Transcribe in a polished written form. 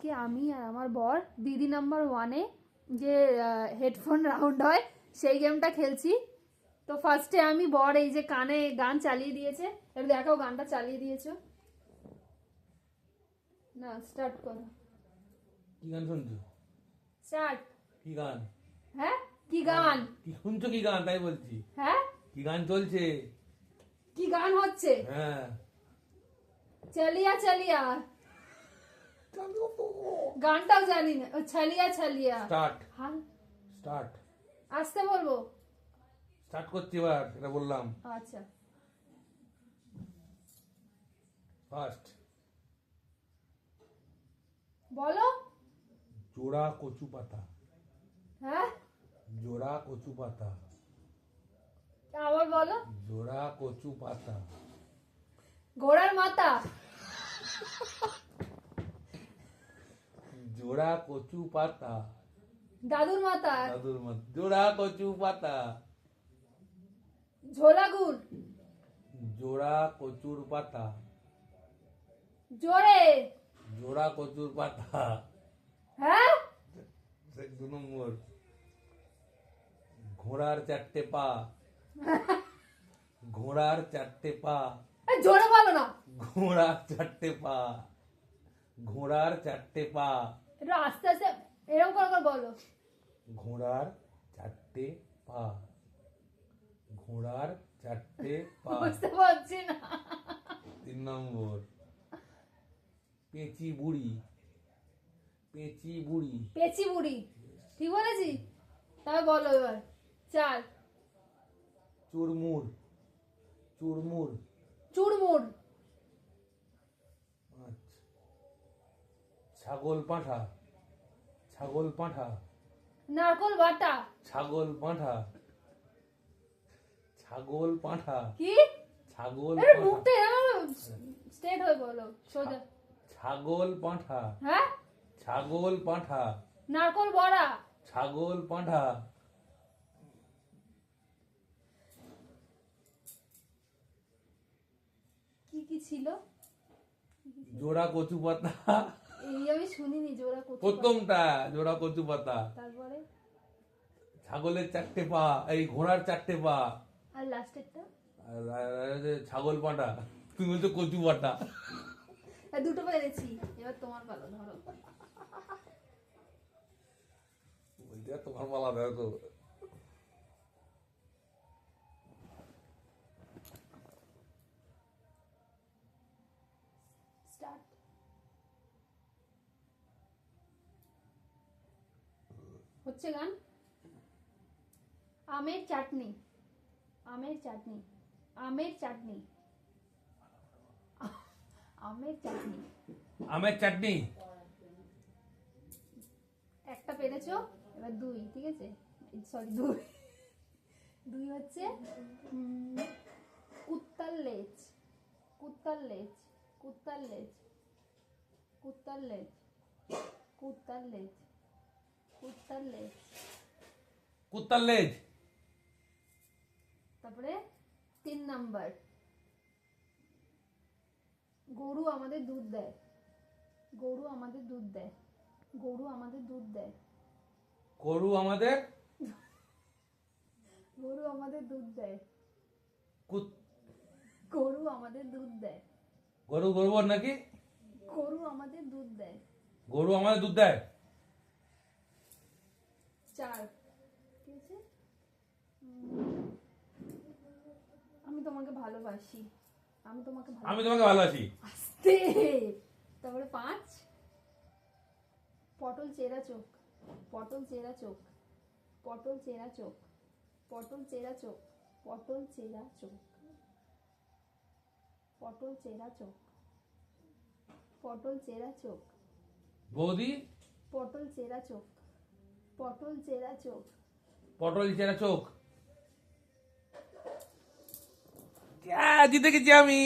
আজকে আমি আর আমার বর দিদি নাম্বার 1-এ যে হেডফোন রাউন্ড হয় সেই গেমটা খেলছি। তো ফার্স্টে আমি, বর এই যে কানে গান চালিয়ে দিয়েছে, এবার দেখাও গানটা চালিয়ে দিয়েছো না। স্টার্ট করো। কি গান শুনছো? স্টার্ট। কি গান? হ্যাঁ কি গান? কি শুনছো? কি গান তাই বলছি। হ্যাঁ কি গান চলছে? কি গান হচ্ছে? হ্যাঁ চলিয়া চলিয়া, গানটাও জানি না। ছলিয়া ছলিয়া। স্টার্ট হ্যাঁ স্টার্ট আসতে বলবো? স্টার্ট করছি এবার, এটা বললাম। আচ্ছা ফার্স্ট বলো। জোড়া কচু পাতা। হ্যাঁ জোড়া কচু পাতা। আবার বলো। জোড়া কচু পাতা। ঘোড়ার মাথা। জোড়া কচু পাতা। দাদুর মাথা। দাদুর মত। জোড়া কচু পাতা। ঝোলা গুড়। জোড়া কচুর পাতা। জোরে। জোড়া কচুর পাতা। হ্যাঁ 2 নম্বর। ঘোড়ার 4টে পা। ঘোড়ার 4টে পা। জোরে বলো না। ঘোড়ার 4টে পা। ঘোড়ার 4টে পা। একটু আস্তে আস্তে এরকম করে বলো। ঘোড়ার 4টে পা। ঘোড়ার 4টে পা। বুঝতে পারছি না। 3 নম্বর। পেঁচি বুড়ি। পেঁচি বুড়ি। পেঁচি বুড়ি। ঠিক বলেছি? তবে বলো এবার। 4। চুরমুর। চুরমুর। চুরমুর। আচ্ছা। ছাগল পাঁঠা। ছাগল পাঁঠা। নারকল বাটা। ছাগল পাঁঠা। ছাগল পাঁঠা। কি? ছাগল আরে পাঁঠা। মুখটা এরকম স্ট্রেট হয়ে বলো, সোজা। ছাগল পাঁঠা। হ্যাঁ ছাগল পাঁঠা। নারকল বড়া। ছাগল পাঁঠা। কি কি ছিল? জোড়া কচু পাতা। এই আমি শুনিনি। জোড়া কচু পাতা। প্রথমটা জোড়া কচু পাতা। তারপরে ছাগলের 4টে পা, এই ঘোড়ার 4টে পা। আর লাস্টেরটা? আর হচ্ছে ছাগল পাঁঠা। তুমি বলছো কচু পাতা। দুটো পেরেছি। এবার তোমার পালা, ধরো। বলতে আর তোমার পালা, দেখো। স্টার্ট। হচ্ছে গান। আমের চাটনি। আমের চাটনি। আমের চাটনি। আমের চাটনি। আমের চাটনি। একটা পেরেছো, এবার 2। ঠিক আছে, সরি 2। 2 হচ্ছে কুত্তার লেজ। কুত্তার লেজ। কুত্তার লেজ। কুত্তার লেজ। কুত্তার লেজ। কুত্তার লেজ। কুত্তার লেজ। তারপরে 3 নাম্বার। গরু আমাদের দুধ দেয়। গরু আমাদের দুধ দেয়। গরু আমাদের দুধ দেয়। গরু আমাদের। গরু আমাদের দুধ দেয়। কুত- গরু আমাদের দুধ দেয়। গরু গরুর নাকি? গরু আমাদের দুধ দেয়। গরু আমাদের দুধ দেয়। 4। ঠিক আছে। আমি তোমাকে ভালোবাসি। আমি তোমাকে আমি তোমাকে ভালোবাসি। আস্তে। তারপরে 5। পটল চেরা চোখ। পটল চেরা চোখ। পটল চেরা চোখ। পটল চেরা চোখ। পটল চেরা চোখ। পটল চেরা চোখ। পটল চেরা চোখ। বৌদি। পটল চেরা চোখ। পটল চেরা চোখ। পটল চেরা চোখ। জিতে গেছি আমি।